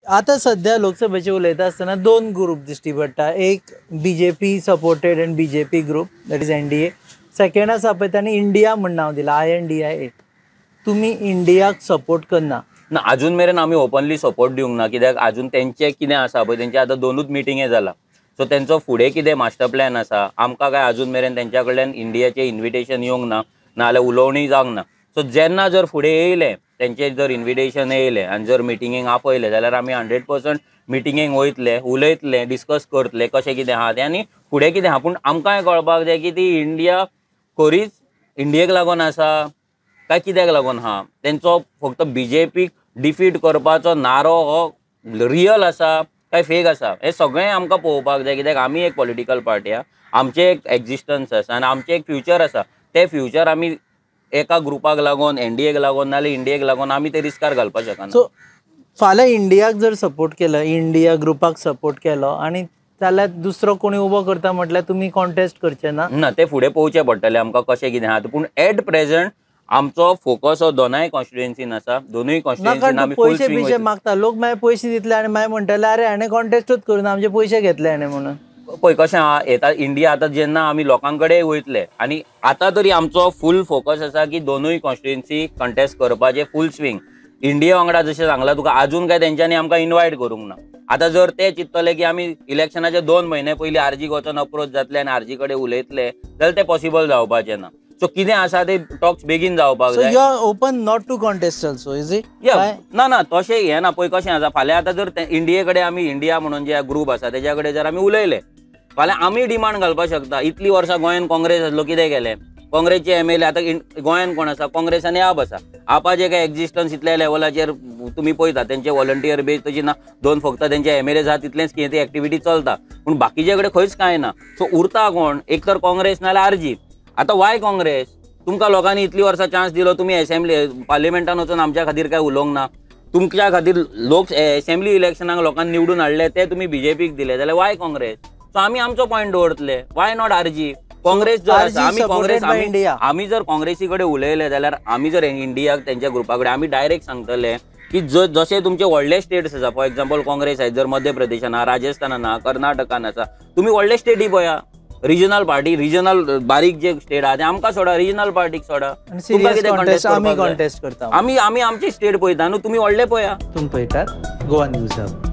आता सध्या लोकसभेचे उलयता आसतना दोन ग्रुप दिश्टी पडटा. एक BJP supported end BJP group that is NDA. Second आसा पळय तांणी इंडिया म्हण नांव दिलां INDIA. तुमी इंडियाक सपोर्ट करना? ना, अजून मेरेन आमी ओपनली सपोर्ट दिवंक ना. कित्याक अजून तेंचे कितें आसा पळय, तेंचे आतां 2च मिटिंगे जाला. सो तेंचो फुडें कितें मास्टर प्लॅन आसा आमकां काय अजून मेरेन तेंच्या कडल्यान इंडियाचें इन्विटेशन येवंक ना, नाल्यार उलोवणी जावंक ना. सो जेन्ना जर फुडें येयलें तेंचें जर इन्विटेशन येयलें आनी जर मिटिंगेक आपयलें जाल्यार आमी 100% मिटिंगेक वयतले, उलयतले, डिस्कस करतले कशें कितें आहा तें आनी फुडें कितें आहा. पूण आमकांय कळपाक जाय की ती इंडिया खरीच इंडियेक लागून आसा काय कित्याक लागून आहा. तेंचो फक्त BJPक डिफीट करपाचो नारो हो रियल आसा काय फेक आसा हें सगळें आमकां पळोवपाक जाय. कित्याक आमी एक पॉलिटिकल पार्टी आहा, आमचें एक एक्झिस्टन्स आसा आनी आमचें एक फ्युचर आसा. तें फ्युचर आमी एका ग्रुपाक लागून, NDAक लागून नाल्यार इंडियेक लागून आमी ते रिस्कार घालपाक शकना. सो फाल्यां इंडियाक जर सपोर्ट केलो, इंडिया ग्रुपाक सपोर्ट केलो आनी जाल्यार दुसरो कोणी उबो करता म्हटल्यार तुमी कॉन्टेस्ट करचे ना? ना, ते फुडें पळोवचें पडटलें आमकां कशें कितें आहा. पूण एट प्रेझेंट आमचो फोकस हो दोनाय कॉन्स्टिट्युएन्सीन आसा. दोनूय कॉन्स्टिट्युएन्सीन आमी फूल स्विंग पयशे मागता लोक, मागीर पयशे दितले आनी मागीर म्हणटले अरे हाणें कॉन्टेस्टूच करूना, आमचे पयशे घेतले हाणें म्हणून. पळय कशें आहा, येता इंडिया आतां जेन्ना आमी लोकां कडेन वयतले आनी आतां तरी आमचो फूल फोकस आसा की दोनूय कॉन्स्टिट्युएन्सी कंटेस्ट करपाचें फूल स्विंग. इंडिया वांगडा जशें सांगलां तुका, अजून काय तेंच्यांनी आमकां इन्वायट करूंक ना. आतां जर ते चिंततले की आमी इलेक्शनाचे 2 म्हयने पयलीं RG वचून अप्रोच जातले आनी RG कडेन उलयतले जाल्यार तें पॉसिबल जावपाचें ना. सो कितें आसा ते टॉक्स बेगीन जावपाक जाय. So you are open not to contest also, is it? ना तशें हें ना. पळय कशें आसा, फाल्यां आतां जर इंडिये कडेन आमी इंडिया म्हणून जे ग्रुप आसा तेज्या कडेन जर आमी उलयले, फाल्यां आमी डिमांड घालपाक शकता. इतलीं वर्सां गोंयान काँग्रेस आसलो, कितें केलें? काँग्रेसचे MLA आतां गोंयान कोण आसा? काँग्रेस आनी आप आसा. आपाचें काय एक्झिस्टन्स इतल्या लेवलाचेर तुमी पळयता, तेंचे व्हॉलंटियर बेज तशी ना. 2 फक्त तेंचे MLAs आहा तितलेंच कितें ती एक्टिविटी चलता, पूण बाकीचे कडेन खंयच कांय ना. सो उरता कोण? एक तर काँग्रेस नाल्यार RG. आतां वाय काँग्रेस? तुमकां लोकांनी इतलीं वर्सां चान्स दिलो, तुमी असेंब्ली पार्लिमेंटान वचून आमच्या खातीर काय उलोवंक ना? तुमच्या खातीर लोक असेंब्ली इलेक्शनाक लोकांनी निवडून हाडले, ते तुमी BJPक दिले जाल्यार वाय काँग्रेस? सो आमी आमचो पॉयंट दवरतले. Why not RG? काँग्रेस जर आसा, आमी जर काँग्रेसी कडेन उलयले जाल्यार आमी जर इंडियाक तेंच्या ग्रुपा कडेन आमी डायरेक्ट सांगतले की जशे तुमचे व्हडले स्टेट्स आसा, फॉर एक्झाम्पल काँग्रेस आहे जर मध्य प्रदेशान आहा, राजस्थानान आहा, कर्नाटकान आसा, तुमी व्हडले स्टेटी पळया. रिजनल पार्टी, रिजनल बारीक जे स्टेट आहा ते आमकां सोडा, रिजनल पार्टीक सोडा. आमी कॉन्टेस्ट करता. आमी आमची स्टेट पळयता न्हू, तुमी व्हडले पळया. तुमी पळयतात गोवा न्यूज हब.